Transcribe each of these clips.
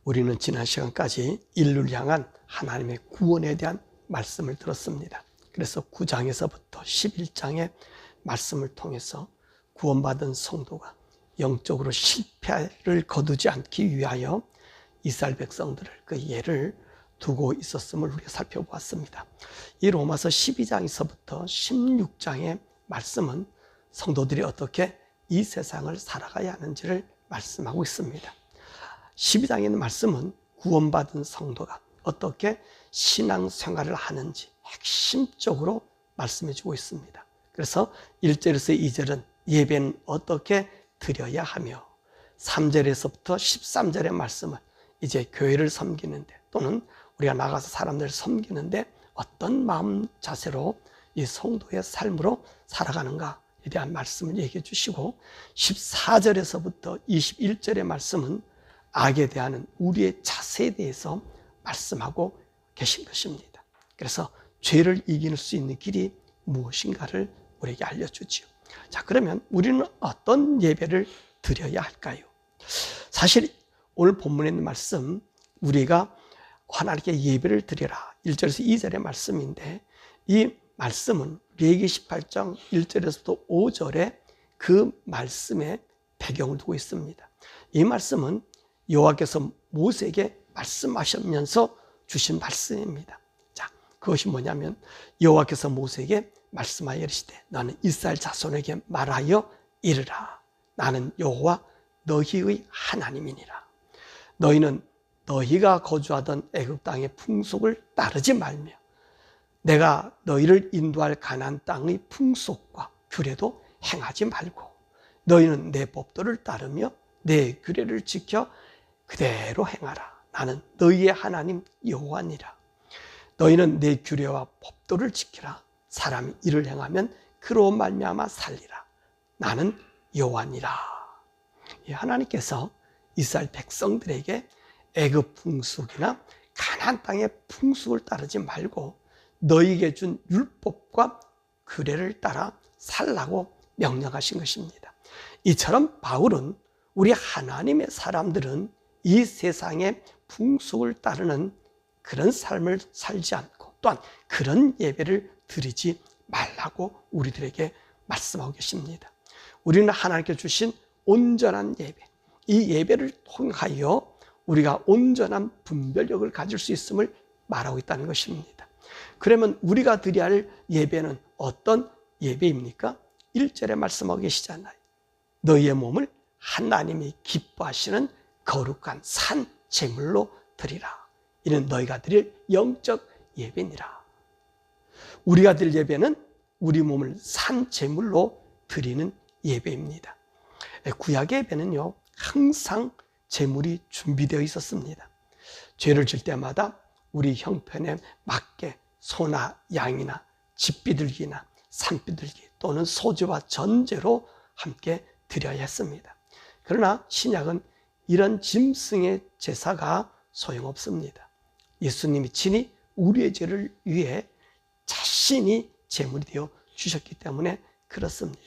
우리는 지난 시간까지 인류를 향한 하나님의 구원에 대한 말씀을 들었습니다. 그래서 9장에서부터 11장의 말씀을 통해서 구원받은 성도가 영적으로 실패를 거두지 않기 위하여 이스라엘 백성들을 그 예를 두고 있었음을 우리가 살펴보았습니다. 이 로마서 12장에서부터 16장의 말씀은 성도들이 어떻게 이 세상을 살아가야 하는지를 말씀하고 있습니다. 12장에 있는 말씀은 구원받은 성도가 어떻게 신앙생활을 하는지 핵심적으로 말씀해 주고 있습니다. 그래서 1절에서 2절은 예배는 어떻게 드려야 하며 3절에서부터 13절의 말씀은 이제 교회를 섬기는데 또는 우리가 나가서 사람들을 섬기는데 어떤 마음 자세로 이 성도의 삶으로 살아가는가에 대한 말씀을 얘기해 주시고 14절에서부터 21절의 말씀은 악에 대한 우리의 자세에 대해서 말씀하고 계신 것입니다. 그래서 죄를 이길 수 있는 길이 무엇인가를 우리에게 알려주지요. 자, 그러면 우리는 어떤 예배를 드려야 할까요? 사실 오늘 본문에 있는 말씀, 우리가 하나님께 예배를 드려라 1절에서 2절의 말씀인데, 이 말씀은 레위기 18장 1절에서도 5절에 그 말씀의 배경을 두고 있습니다. 이 말씀은 여호와께서 모세에게 말씀하시면서 주신 말씀입니다. 자, 그것이 뭐냐면 여호와께서 모세에게 말씀하여 이르시되 너는 이스라엘 자손에게 말하여 이르라. 나는 여호와 너희의 하나님이니라. 너희는 너희가 거주하던 애굽 땅의 풍속을 따르지 말며 내가 너희를 인도할 가나안 땅의 풍속과 규례도 행하지 말고 너희는 내 법도를 따르며 내 규례를 지켜 그대로 행하라. 나는 너희의 하나님 여호와니라. 너희는 내 규례와 법도를 지키라. 사람이 이를 행하면 그로 말미암아 살리라. 나는 여호와니라. 하나님께서 이스라엘 백성들에게 애굽 풍속이나 가나안 땅의 풍속을 따르지 말고 너희에게 준 율법과 규례를 따라 살라고 명령하신 것입니다. 이처럼 바울은 우리 하나님의 사람들은 이 세상의 풍속을 따르는 그런 삶을 살지 않고 또한 그런 예배를 드리지 말라고 우리들에게 말씀하고 계십니다. 우리는 하나님께 주신 온전한 예배, 이 예배를 통하여 우리가 온전한 분별력을 가질 수 있음을 말하고 있다는 것입니다. 그러면 우리가 드려야 할 예배는 어떤 예배입니까? 1절에 말씀하고 계시잖아요. 너희의 몸을 하나님이 기뻐하시는 거룩한 산 제물로 드리라. 이는 너희가 드릴 영적 예배니라. 우리가 드릴 예배는 우리 몸을 산 제물로 드리는 예배입니다. 구약의 예배는요, 항상 제물이 준비되어 있었습니다. 죄를 질 때마다 우리 형편에 맞게 소나 양이나 집비둘기나 산비둘기 또는 소주와 전제로 함께 드려야 했습니다. 그러나 신약은 이런 짐승의 제사가 소용없습니다. 예수님이 친히 우리의 죄를 위해 자신이 제물이 되어 주셨기 때문에 그렇습니다.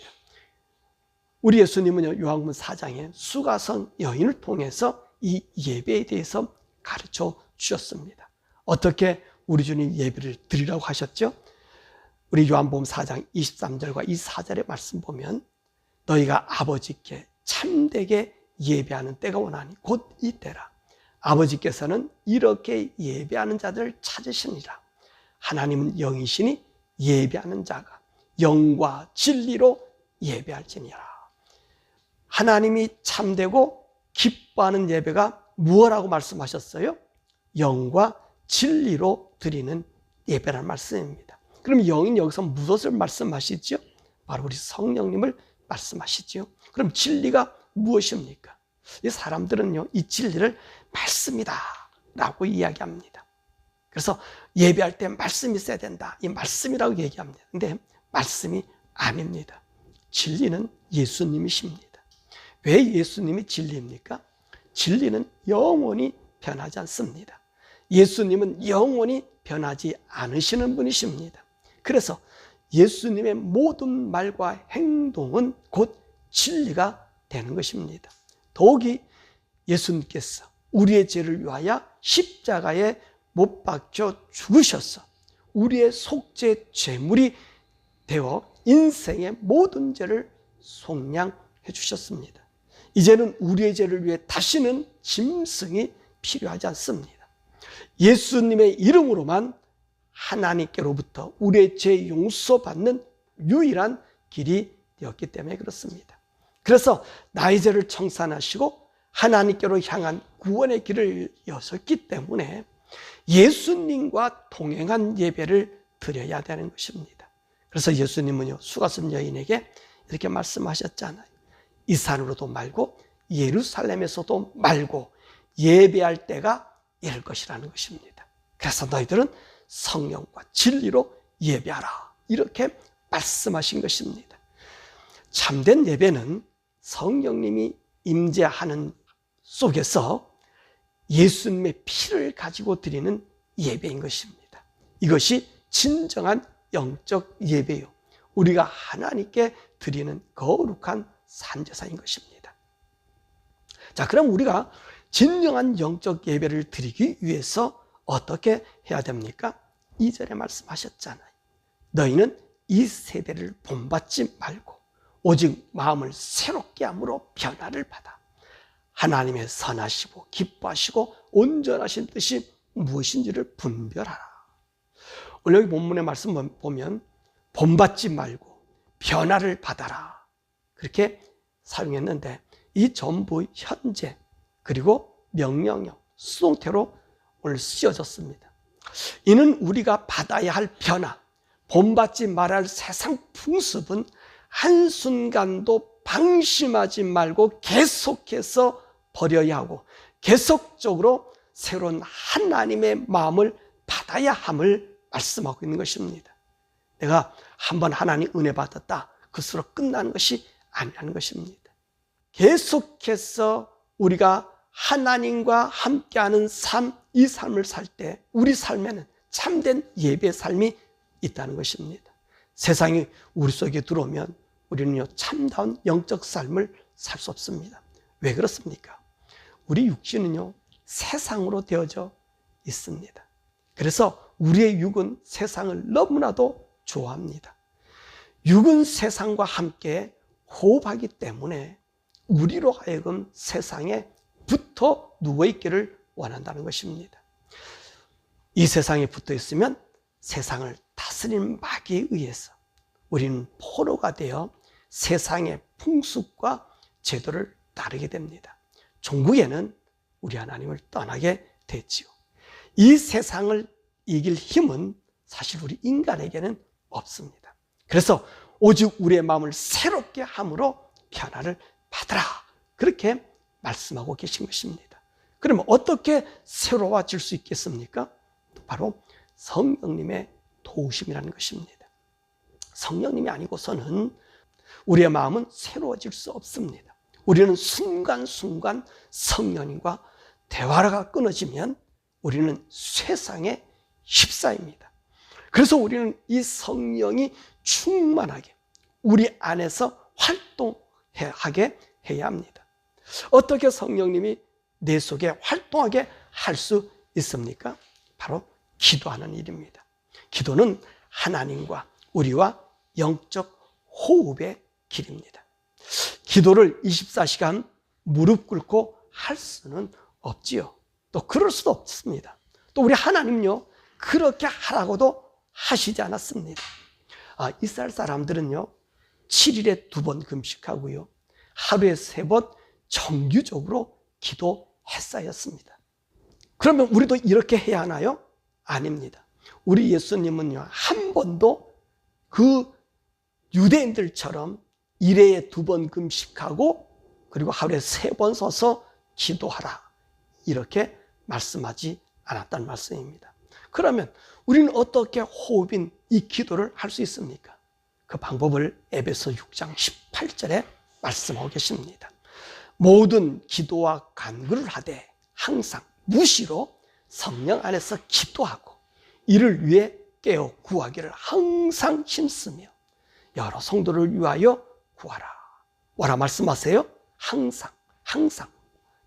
우리 예수님은요, 요한복음 4장에 수가성 여인을 통해서 이 예배에 대해서 가르쳐 주셨습니다. 어떻게 우리 주님 예배를 드리라고 하셨죠? 우리 요한복음 4장 23절과 24절의 말씀 보면 너희가 아버지께 참되게 예배하는 때가 오나니 곧 이때라. 아버지께서는 이렇게 예배하는 자들을 찾으시니라. 하나님은 영이시니 예배하는 자가 영과 진리로 예배할지니라. 하나님이 참되고 기뻐하는 예배가 무엇이라고 말씀하셨어요? 영과 진리로 드리는 예배라는 말씀입니다. 그럼 영인 여기서 무엇을 말씀하시죠? 바로 우리 성령님을 말씀하시죠. 그럼 진리가 무엇입니까? 이 사람들은요, 이 진리를 말씀이다 라고 이야기합니다. 그래서 예배할 때 말씀이 있어야 된다, 이 말씀이라고 얘기합니다. 근데 말씀이 아닙니다. 진리는 예수님이십니다. 왜 예수님이 진리입니까? 진리는 영원히 변하지 않습니다. 예수님은 영원히 변하지 않으시는 분이십니다. 그래서 예수님의 모든 말과 행동은 곧 진리가 되는 것입니다. 더욱이 예수님께서 우리의 죄를 위하여 십자가에 못 박혀 죽으셔서 우리의 속죄 제물이 되어 인생의 모든 죄를 속량해 주셨습니다. 이제는 우리의 죄를 위해 다시는 짐승이 필요하지 않습니다. 예수님의 이름으로만 하나님께로부터 우리의 죄 용서받는 유일한 길이 되었기 때문에 그렇습니다. 그래서 나의 죄를 청산하시고 하나님께로 향한 구원의 길을 여셨기 때문에 예수님과 동행한 예배를 드려야 되는 것입니다. 그래서 예수님은요, 수가성 여인에게 이렇게 말씀하셨잖아요. 이 산으로도 말고 예루살렘에서도 말고 예배할 때가 이럴 것이라는 것입니다. 그래서 너희들은 성령과 진리로 예배하라, 이렇게 말씀하신 것입니다. 참된 예배는 성령님이 임재하는 속에서 예수님의 피를 가지고 드리는 예배인 것입니다. 이것이 진정한 영적 예배요, 우리가 하나님께 드리는 거룩한 산제사인 것입니다. 자, 그럼 우리가 진정한 영적 예배를 드리기 위해서 어떻게 해야 됩니까? 2절에 말씀하셨잖아요. 너희는 이 세대를 본받지 말고 오직 마음을 새롭게 함으로 변화를 받아 하나님의 선하시고 기뻐하시고 온전하신 뜻이 무엇인지를 분별하라. 오늘 여기 본문의 말씀 보면 본받지 말고 변화를 받아라, 그렇게 사용했는데 이 전부 현재 그리고 명령형 수동태로 오늘 쓰여졌습니다. 이는 우리가 받아야 할 변화, 본받지 말아야 할 세상 풍습은 한순간도 방심하지 말고 계속해서 버려야 하고 계속적으로 새로운 하나님의 마음을 받아야 함을 말씀하고 있는 것입니다. 내가 한번 하나님 은혜 받았다, 그것으로 끝나는 것이 아니라는 것입니다. 계속해서 우리가 하나님과 함께하는 삶, 이 삶을 살 때 우리 삶에는 참된 예배 삶이 있다는 것입니다. 세상이 우리 속에 들어오면 우리는요, 참다운 영적 삶을 살 수 없습니다. 왜 그렇습니까? 우리 육신은요, 세상으로 되어져 있습니다. 그래서 우리의 육은 세상을 너무나도 좋아합니다. 육은 세상과 함께 호흡하기 때문에 우리로 하여금 세상에 붙어 누워있기를 원한다는 것입니다. 이 세상에 붙어 있으면 세상을 다스리는 마귀에 의해서 우리는 포로가 되어 세상의 풍습과 제도를 따르게 됩니다. 종국에는 우리 하나님을 떠나게 됐지요. 이 세상을 이길 힘은 사실 우리 인간에게는 없습니다. 그래서 오직 우리의 마음을 새롭게 함으로 변화를 받으라, 그렇게 말씀하고 계신 것입니다. 그러면 어떻게 새로워질 수 있겠습니까? 바로 성령님의 도우심이라는 것입니다. 성령님이 아니고서는 우리의 마음은 새로워질 수 없습니다. 우리는 순간순간 성령님과 대화가 끊어지면 우리는 쇠상에 휩싸입니다. 그래서 우리는 이 성령이 충만하게 우리 안에서 활동하게 해야 합니다. 어떻게 성령님이 내 속에 활동하게 할 수 있습니까? 바로 기도하는 일입니다. 기도는 하나님과 우리와 영적 호흡의 길입니다. 기도를 24시간 무릎 꿇고 할 수는 없지요. 또 그럴 수도 없습니다. 또 우리 하나님요, 그렇게 하라고도 하시지 않았습니다. 이스라엘 사람들은요, 7일에 2번 금식하고요, 하루에 3번 정규적으로 기도했어였습니다. 그러면 우리도 이렇게 해야 하나요? 아닙니다. 우리 예수님은요, 한 번도 그 유대인들처럼 1회에 2번 금식하고 그리고 하루에 3번 서서 기도하라, 이렇게 말씀하지 않았다는 말씀입니다. 그러면 우리는 어떻게 호흡인 이 기도를 할 수 있습니까? 그 방법을 에베소 6장 18절에 말씀하고 계십니다. 모든 기도와 간구를 하되 항상 무시로 성령 안에서 기도하고 이를 위해 깨어 구하기를 항상 힘쓰며 여러 성도를 위하여 구하라. 뭐라 말씀하세요? 항상.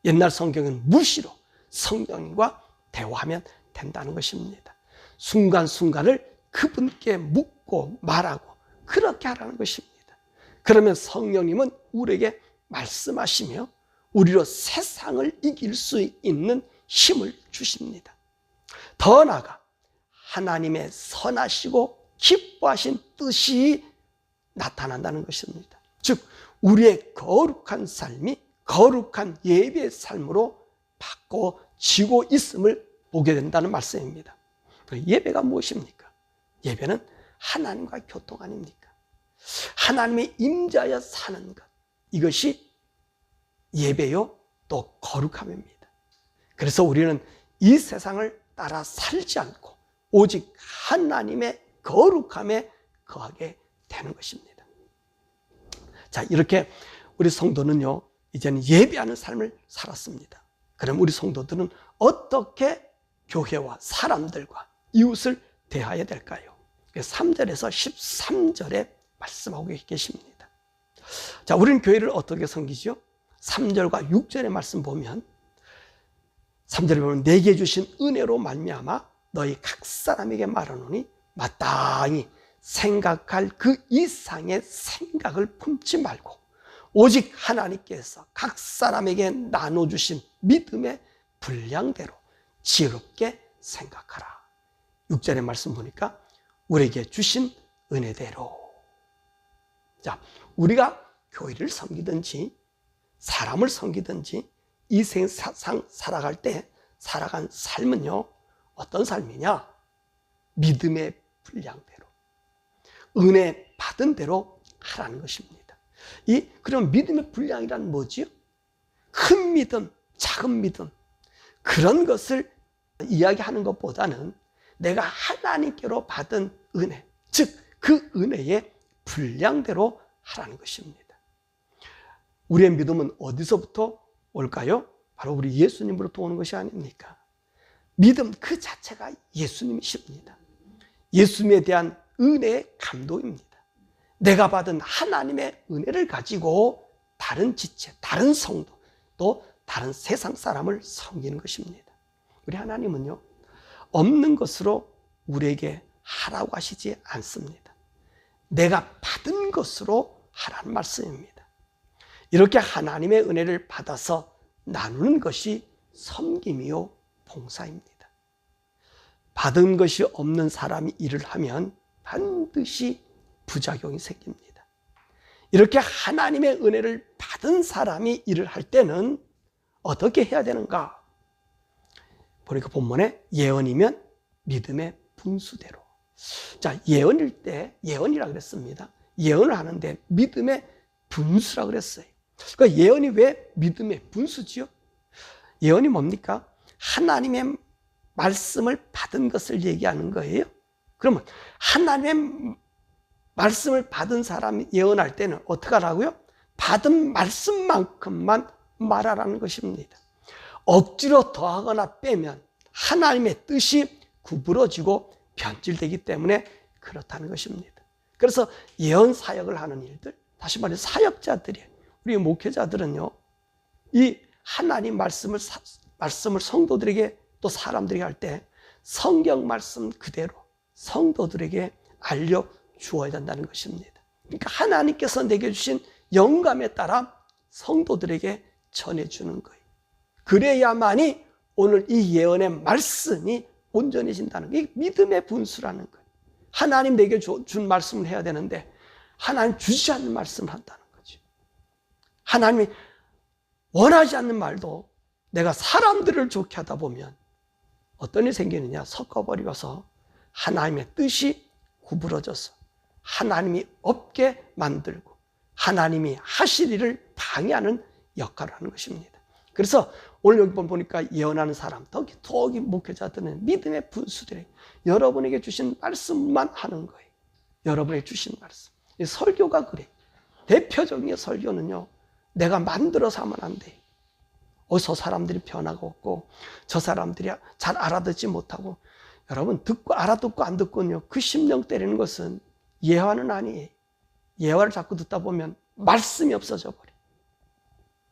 옛날 성경은 무시로, 성령님과 대화하면 된다는 것입니다. 순간순간을 그분께 묻고 말하고 그렇게 하라는 것입니다. 그러면 성령님은 우리에게 말씀하시며 우리로 세상을 이길 수 있는 힘을 주십니다. 더 나아가 하나님의 선하시고 기뻐하신 뜻이 나타난다는 것입니다. 즉 우리의 거룩한 삶이 거룩한 예배의 삶으로 바꿔지고 있음을 보게 된다는 말씀입니다. 예배가 무엇입니까? 예배는 하나님과 교통 아닙니까? 하나님의 임자여 사는 것, 이것이 예배요 또 거룩함입니다. 그래서 우리는 이 세상을 따라 살지 않고 오직 하나님의 거룩함에 거하게 되는 것입니다. 자, 이렇게 우리 성도는요 이제는 예배하는 삶을 살았습니다. 그럼 우리 성도들은 어떻게 교회와 사람들과 이웃을 대해야 될까요? 3절에서 13절에 말씀하고 계십니다. 자, 우리는 교회를 어떻게 섬기죠? 3절과 6절의 말씀 보면 3절에 보면 내게 주신 은혜로 말미암아 너희 각 사람에게 말하노니 마땅히 생각할 그 이상의 생각을 품지 말고 오직 하나님께서 각 사람에게 나눠주신 믿음의 분량대로 지혜롭게 생각하라. 6절의 말씀 보니까 우리에게 주신 은혜대로. 자, 우리가 교회를 섬기든지 사람을 섬기든지 이 세상 살아갈 때 살아간 삶은요 어떤 삶이냐? 믿음의 분량대로 은혜 받은 대로 하라는 것입니다. 그럼 믿음의 분량이란 뭐지요? 큰 믿음, 작은 믿음 그런 것을 이야기하는 것보다는 내가 하나님께로 받은 은혜, 즉 그 은혜의 분량대로 하라는 것입니다. 우리의 믿음은 어디서부터 올까요? 바로 우리 예수님으로부터 오는 것이 아닙니까? 믿음 그 자체가 예수님이십니다. 예수님에 대한 은혜의 감동입니다. 내가 받은 하나님의 은혜를 가지고 다른 지체, 다른 성도, 또 다른 세상 사람을 섬기는 것입니다. 우리 하나님은요 없는 것으로 우리에게 하라고 하시지 않습니다. 내가 받은 것으로 하라는 말씀입니다. 이렇게 하나님의 은혜를 받아서 나누는 것이 섬김이요 봉사입니다. 받은 것이 없는 사람이 일을 하면 반드시 부작용이 생깁니다. 이렇게 하나님의 은혜를 받은 사람이 일을 할 때는 어떻게 해야 되는가? 보니까 본문에 예언이면 믿음의 분수대로. 자, 예언일 때 예언이라 그랬습니다. 예언을 하는데 믿음의 분수라 그랬어요. 그러니까 예언이 왜 믿음의 분수지요? 예언이 뭡니까? 하나님의 말씀을 받은 것을 얘기하는 거예요. 그러면 하나님의 말씀을 받은 사람이 예언할 때는 어떻게 하라고요? 받은 말씀만큼만 말하라는 것입니다. 억지로 더하거나 빼면 하나님의 뜻이 구부러지고 변질되기 때문에 그렇다는 것입니다. 그래서 예언 사역을 하는 일들, 다시 말해서 사역자들이, 우리 목회자들은요 이 하나님 말씀을 성도들에게 또 사람들에게 할 때 성경 말씀 그대로 성도들에게 알려주어야 된다는 것입니다. 그러니까 하나님께서 내게 주신 영감에 따라 성도들에게 전해주는 거예요. 그래야만이 오늘 이 예언의 말씀이 온전해진다는 게 믿음의 분수라는 거예요. 하나님 내게 준 말씀을 해야 되는데 하나님 주지 않는 말씀을 한다는 거죠. 하나님이 원하지 않는 말도 내가 사람들을 좋게 하다 보면 어떤 일이 생기느냐? 섞어버리고서 하나님의 뜻이 구부러져서 하나님이 없게 만들고 하나님이 하실 일을 방해하는 역할을 하는 것입니다. 그래서 오늘 여기 보니까 예언하는 사람, 더욱이 목회자들은 믿음의 분수들이 여러분에게 주신 말씀만 하는 거예요. 여러분에게 주신 말씀. 설교가 그래. 대표적인 설교는요, 내가 만들어서 하면 안 돼. 저 사람들이 변화가 없고 저 사람들이 잘 알아듣지 못하고, 여러분 듣고 알아듣고 안 듣고는요, 그 심령 때리는 것은 예화는 아니에요. 예화를 자꾸 듣다 보면 말씀이 없어져 버려.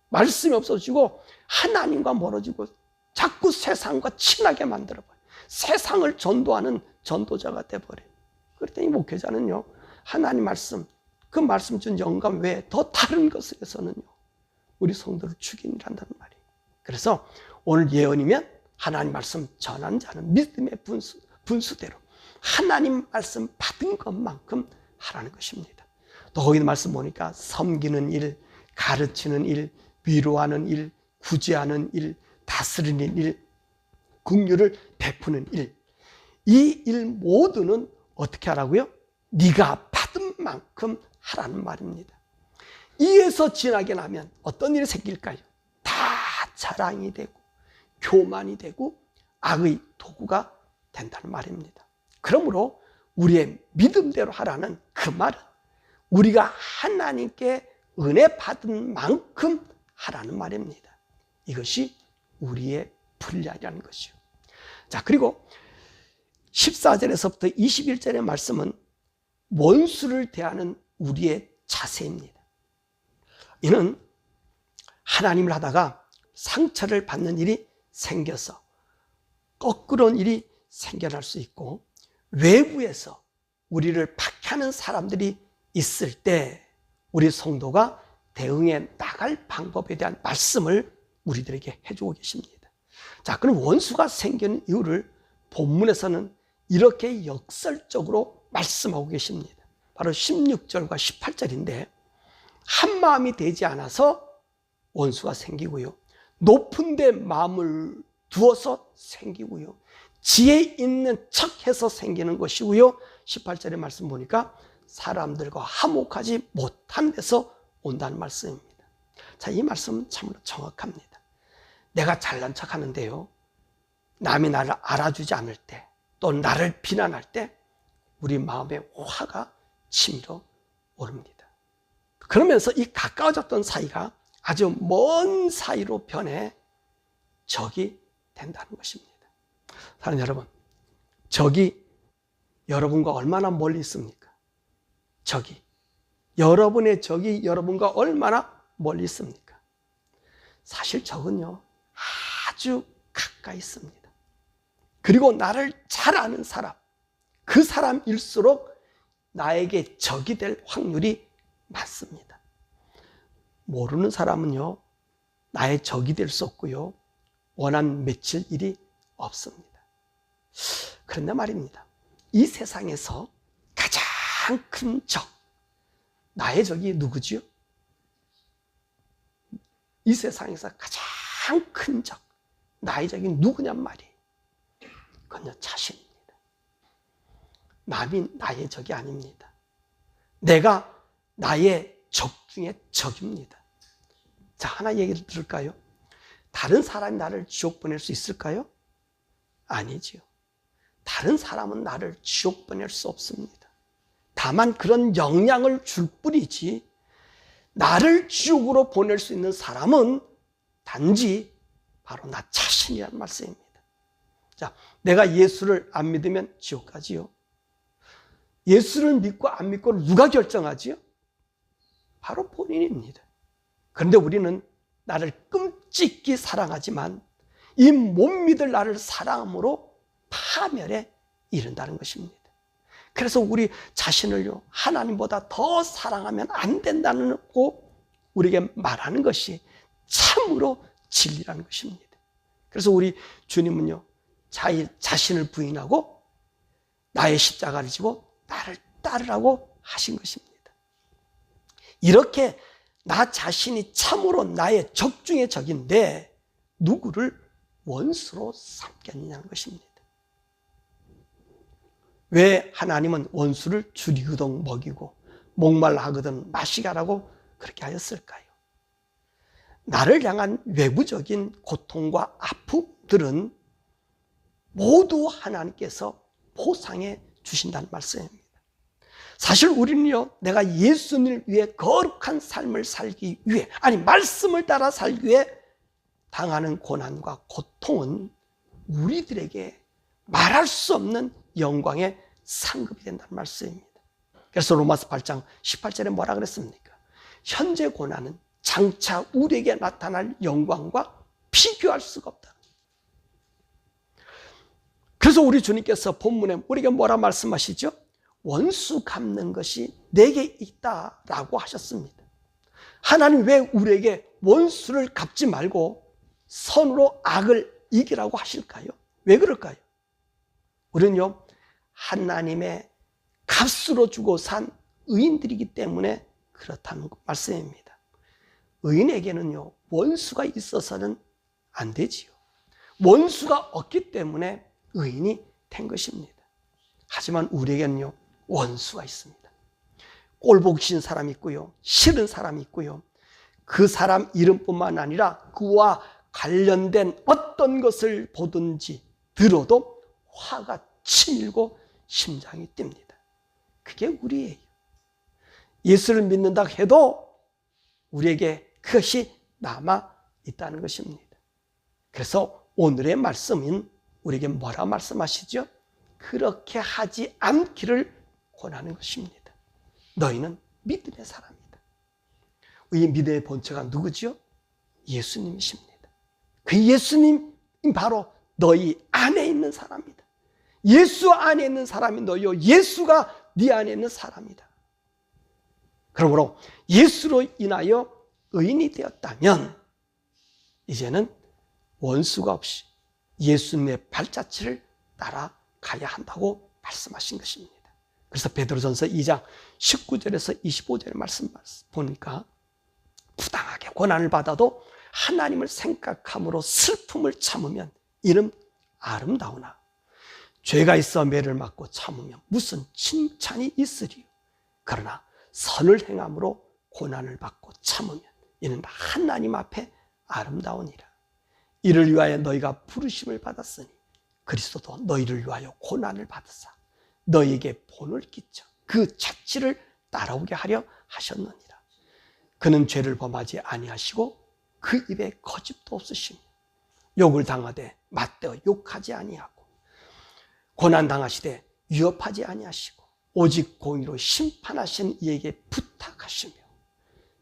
말씀이 없어지고 하나님과 멀어지고 자꾸 세상과 친하게 만들어버려요. 세상을 전도하는 전도자가 돼버려요. 그랬더니 목회자는요, 하나님 말씀, 그 말씀 준 영감 외에 더 다른 것에서는요, 우리 성도를 죽이는 일한다는 말이에요. 그래서 오늘 예언이면 하나님 말씀 전하는 자는 믿음의 분수대로 하나님 말씀 받은 것만큼 하라는 것입니다. 또 거기 말씀 보니까 섬기는 일, 가르치는 일, 위로하는 일, 구제하는 일, 다스리는 일, 긍휼을 베푸는 일, 이 일 모두는 어떻게 하라고요? 네가 받은 만큼 하라는 말입니다. 이에서 지나게 나면 어떤 일이 생길까요? 다 자랑이 되고 교만이 되고 악의 도구가 된다는 말입니다. 그러므로 우리의 믿음대로 하라는 그 말은 우리가 하나님께 은혜 받은 만큼 하라는 말입니다. 이것이 우리의 분량이라는 것이요. 자, 그리고 14절에서부터 21절의 말씀은 원수를 대하는 우리의 자세입니다. 이는 하나님을 하다가 상처를 받는 일이 생겨서 거꾸로운 일이 생겨날 수 있고, 외부에서 우리를 박해하는 사람들이 있을 때 우리 성도가 대응해 나갈 방법에 대한 말씀을 우리들에게 해주고 계십니다. 자, 그럼 원수가 생기는 이유를 본문에서는 이렇게 역설적으로 말씀하고 계십니다. 바로 16절과 18절인데, 한 마음이 되지 않아서 원수가 생기고요, 높은 데 마음을 두어서 생기고요, 지혜 있는 척해서 생기는 것이고요, 18절의 말씀 보니까 사람들과 화목하지 못한 데서 온다는 말씀입니다. 자, 이 말씀은 참으로 정확합니다. 내가 잘난 척 하는데요, 남이 나를 알아주지 않을 때, 또 나를 비난할 때 우리 마음에 화가 치밀어 오릅니다. 그러면서 이 가까워졌던 사이가 아주 먼 사이로 변해 적이 된다는 것입니다. 사랑하는 여러분, 적이 여러분과 얼마나 멀리 있습니까? 여러분의 적이 여러분과 얼마나 멀리 있습니까? 사실 적은요, 아주 가까이 있습니다. 그리고 나를 잘 아는 사람, 그 사람일수록 나에게 적이 될 확률이 많습니다. 모르는 사람은요, 나의 적이 될 수 없고요, 원한 맺힐 일이 없습니다. 그런데 말입니다, 이 세상에서 가장 큰 적, 나의 적이 누구지요? 이 세상에서 가장 큰 적, 나의 적이 누구냔 말이에요. 그건 자신입니다. 남이 나의 적이 아닙니다. 내가 나의 적 중에 적입니다. 자, 하나 얘기를 들을까요? 다른 사람이 나를 지옥 보낼 수 있을까요? 아니지요. 다른 사람은 나를 지옥 보낼 수 없습니다. 다만 그런 영향을 줄 뿐이지, 나를 지옥으로 보낼 수 있는 사람은 단지 바로 나 자신이란 말씀입니다. 자, 내가 예수를 안 믿으면 지옥 가지요. 예수를 믿고 안 믿고를 누가 결정하지요? 바로 본인입니다. 그런데 우리는 나를 끔찍히 사랑하지만 이 못 믿을 나를 사랑함으로 파멸에 이른다는 것입니다. 그래서 우리 자신을요, 하나님보다 더 사랑하면 안 된다는 거 우리에게 말하는 것이 참으로 진리라는 것입니다. 그래서 우리 주님은요, 자신을 부인하고 나의 십자가를 지고 나를 따르라고 하신 것입니다. 이렇게 나 자신이 참으로 나의 적 중의 적인데 누구를 원수로 삼겠느냐는 것입니다. 왜 하나님은 원수를 줄이거든 먹이고 목말라 하거든 마시게 하라고 그렇게 하였을까요? 나를 향한 외부적인 고통과 아픔들은 모두 하나님께서 보상해 주신다는 말씀입니다. 사실 우리는요, 내가 예수님을 위해 거룩한 삶을 살기 위해, 아니 말씀을 따라 살기 위해 당하는 고난과 고통은 우리들에게 말할 수 없는 영광의 상급이 된다는 말씀입니다. 그래서 로마서 8장 18절에 뭐라 그랬습니까? 현재 고난은 장차 우리에게 나타날 영광과 비교할 수가 없다. 그래서 우리 주님께서 본문에 우리에게 뭐라 말씀하시죠? 원수 갚는 것이 내게 있다라고 하셨습니다. 하나님 왜 우리에게 원수를 갚지 말고 선으로 악을 이기라고 하실까요? 왜 그럴까요? 우리는요, 하나님의 값으로 주고 산 의인들이기 때문에 그렇다는 말씀입니다. 의인에게는요, 원수가 있어서는 안 되지요. 원수가 없기 때문에 의인이 된 것입니다. 하지만 우리에게는요, 원수가 있습니다. 꼴보기 싫은 사람이 있고요, 싫은 사람이 있고요, 그 사람 이름뿐만 아니라 그와 관련된 어떤 것을 보든지 들어도 화가 치밀고 심장이 뜁니다. 그게 우리예요. 예수를 믿는다 해도 우리에게 그것이 남아 있다는 것입니다. 그래서 오늘의 말씀은 우리에게 뭐라 말씀하시죠? 그렇게 하지 않기를 권하는 것입니다. 너희는 믿음의 사람이다. 이 믿음의 본체가 누구죠? 예수님이십니다. 그 예수님 바로 너희 안에 있는 사람이다. 예수 안에 있는 사람이 너희요, 예수가 네 안에 있는 사람이다. 그러므로 예수로 인하여 의인이 되었다면 이제는 원수가 없이 예수님의 발자취를 따라가야 한다고 말씀하신 것입니다. 그래서 베드로전서 2장 19절에서 25절의 말씀 보니까 부당하게 고난을 받아도 하나님을 생각함으로 슬픔을 참으면 이는 아름다우나 죄가 있어 매를 맞고 참으면 무슨 칭찬이 있으리요. 그러나 선을 행함으로 고난을 받고 참으면 이는 하나님 앞에 아름다우니라. 이를 위하여 너희가 부르심을 받았으니 그리스도도 너희를 위하여 고난을 받으사 너희에게 본을 끼쳐 그 자취를 따라오게 하려 하셨느니라. 그는 죄를 범하지 아니하시고 그 입에 거짓도 없으시며 욕을 당하되 맞대어 욕하지 아니하고 고난 당하시되 위협하지 아니하시고 오직 공의로 심판하신 이에게 부탁하시며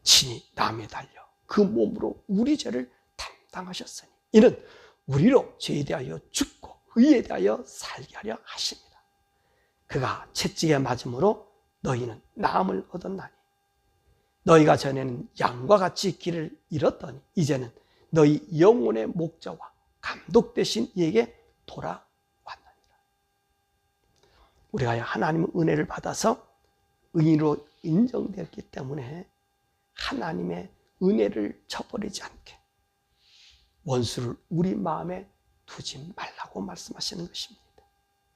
친히 남에 달려 그 몸으로 우리 죄를 담당하셨으니 이는 우리로 죄에 대하여 죽고 의에 대하여 살게 하려 하십니다. 그가 채찍에 맞음으로 너희는 나음을 얻었나니 너희가 전에는 양과 같이 길을 잃었더니 이제는 너희 영혼의 목자와 감독 되신 이에게 돌아왔느니라. 우리가 하나님의 은혜를 받아서 의인으로 인정되었기 때문에 하나님의 은혜를 저버리지 않게 원수를 우리 마음에 두지 말라고 말씀하시는 것입니다.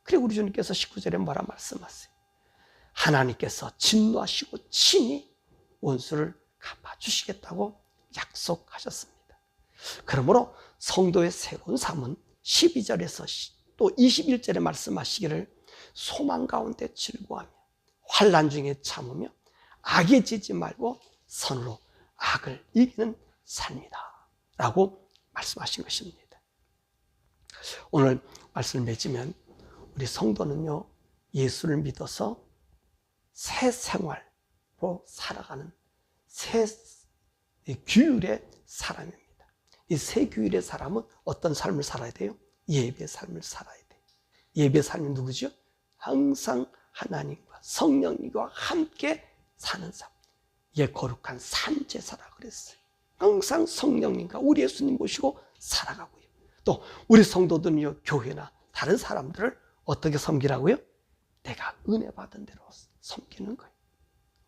그리고 우리 주님께서 19절에 뭐라 말씀하세요? 하나님께서 진노하시고 친히 원수를 갚아주시겠다고 약속하셨습니다. 그러므로 성도의 새로운 삶은 12절에서 또 21절에 말씀하시기를 소망 가운데 즐거워하며 환난 중에 참으며 악에 지지 말고 선으로 악을 이기는 삶이다 라고 말씀하신 것입니다. 오늘 말씀을 맺으면 우리 성도는요, 예수를 믿어서 새 생활로 살아가는 새 규율의 사람입니다. 이 새 규율의 사람은 어떤 삶을 살아야 돼요? 예배의 삶을 살아야 돼요. 예배의 삶이 누구죠? 항상 하나님과 성령님과 함께 사는 삶. 예, 거룩한 산제사라 그랬어요. 항상 성령님과 우리 예수님 모시고 살아가고요. 또 우리 성도들은요, 교회나 다른 사람들을 어떻게 섬기라고요? 내가 은혜 받은 대로 섬기는 거예요.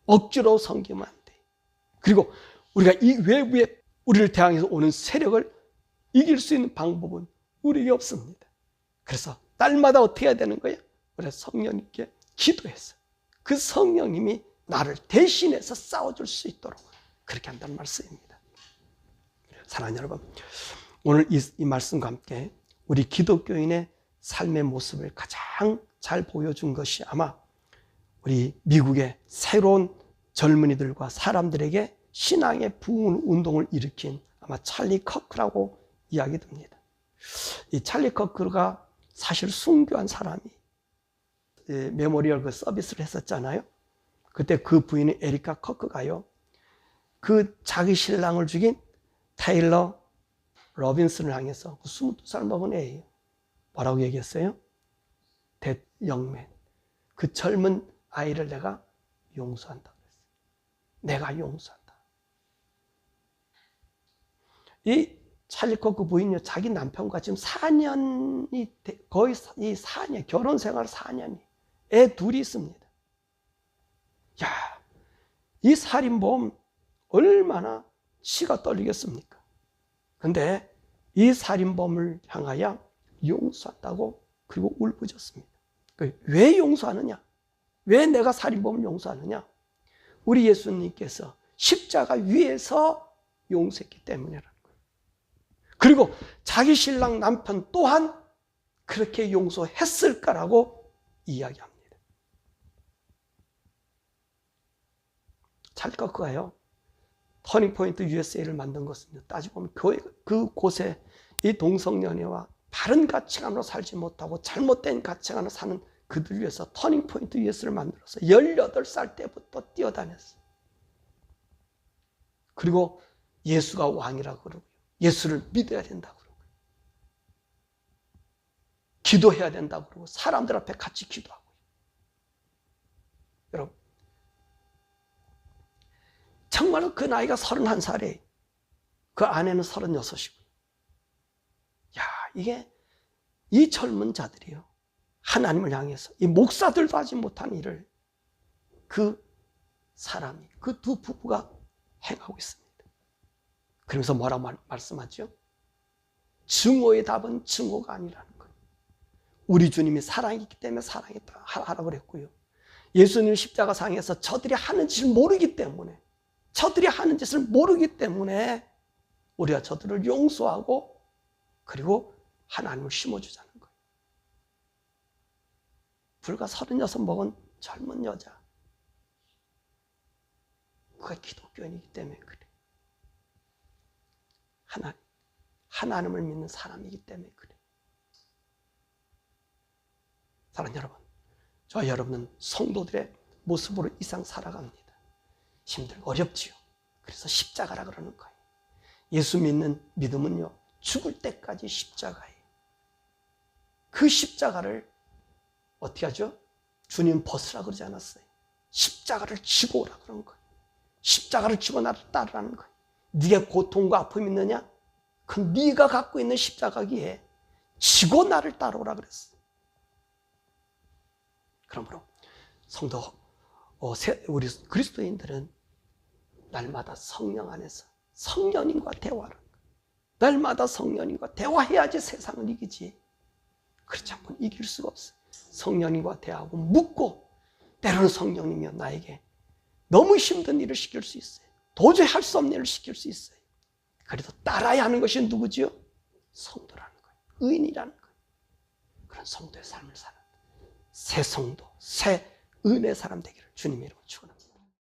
억지로 섬기면 안 돼요. 그리고 우리가 이 외부에 우리를 대항해서 오는 세력을 이길 수 있는 방법은 우리에게 없습니다. 그래서 날마다 어떻게 해야 되는 거예요? 우리가 성령님께 기도해서 그 성령님이 나를 대신해서 싸워줄 수 있도록 그렇게 한다는 말씀입니다. 사랑하는 여러분, 오늘 이 말씀과 함께 우리 기독교인의 삶의 모습을 가장 잘 보여준 것이 아마 우리 미국의 새로운 젊은이들과 사람들에게 신앙의 부흥 운동을 일으킨 아마 찰리 커크라고 이야기 됩니다. 이 찰리 커크가 사실 순교한 사람이 메모리얼 그 서비스를 했었잖아요. 그때 그 부인인 에리카 커크가요, 그 자기 신랑을 죽인 테일러 로빈슨을 향해서 22살 먹은 애예요. 뭐라고 얘기했어요? 영맨, 그 젊은 아이를 내가 용서한다 그랬어요. 내가 용서한다. 이 찰리코 그 부인요, 자기 남편과 지금 4년이 거의 이 4년, 결혼 생활 4년이, 애 둘이 있습니다. 야, 이 살인범 얼마나 치가 떨리겠습니까? 근데 이 살인범을 향하여 용서한다고 그리고 울부짖습니다. 왜 용서하느냐? 왜 내가 살인범을 용서하느냐? 우리 예수님께서 십자가 위에서 용서했기 때문이라는 거예요. 그리고 자기 신랑 남편 또한 그렇게 용서했을까라고 이야기합니다. 찰리코크가요, 터닝포인트 USA를 만든 것은 따지고 보면 교회 그곳에 이 동성연애와 바른 가치관으로 살지 못하고 잘못된 가치관으로 사는 그들 위해서 터닝포인트 USA를 만들어서 18살 때부터 뛰어다녔어요. 그리고 예수가 왕이라고 그러고요, 예수를 믿어야 된다고 그러고요, 기도해야 된다고 그러고 사람들 앞에 같이 기도하고요. 여러분, 정말로 그 나이가 31살에 그 아내는 36이고요. 야, 이게 이 젊은 자들이요, 하나님을 향해서 이 목사들도 하지 못한 일을 그 사람이, 그 두 부부가 행하고 있습니다. 그러면서 뭐라고 말씀하죠? 증오의 답은 증오가 아니라는 거예요. 우리 주님이 사랑이기 때문에 사랑했다 하라고 그랬고요. 예수님 십자가상에서 저들이 하는 짓을 모르기 때문에, 우리가 저들을 용서하고 그리고 하나님을 심어주자는 거예요. 불과 36 먹은 젊은 여자, 그가 기독교인이기 때문에 그래. 하나님을 믿는 사람이기 때문에 그래. 사랑하는 여러분, 저와 여러분은 성도들의 모습으로 이상 살아갑니다. 힘들고 어렵지요. 그래서 십자가라 그러는 거예요. 예수 믿는 믿음은요, 죽을 때까지 십자가예요. 그 십자가를 어떻게 하죠? 주님 벗으라 그러지 않았어요. 십자가를 지고 오라 그런 거예요. 십자가를 지고 나를 따르라는 거예요. 네가 고통과 아픔이 있느냐? 그 네가 갖고 있는 십자가기에 지고 나를 따라오라 그랬어요. 그러므로 성도, 우리 그리스도인들은 날마다 성령 안에서 성령님과 대화를, 날마다 성령님과 대화해야지 세상을 이기지. 그렇지 않고는 이길 수가 없어요. 성령님과 대화하고 묻고, 때로는 성령님이 나에게 너무 힘든 일을 시킬 수 있어요. 도저히 할 수 없는 일을 시킬 수 있어요. 그래도 따라야 하는 것이 누구지요? 성도라는 거예요. 의인이라는 거예요. 그런 성도의 삶을 사는 새 성도, 새 은혜 사람 되기를 주님의 이름으로 축원합니다.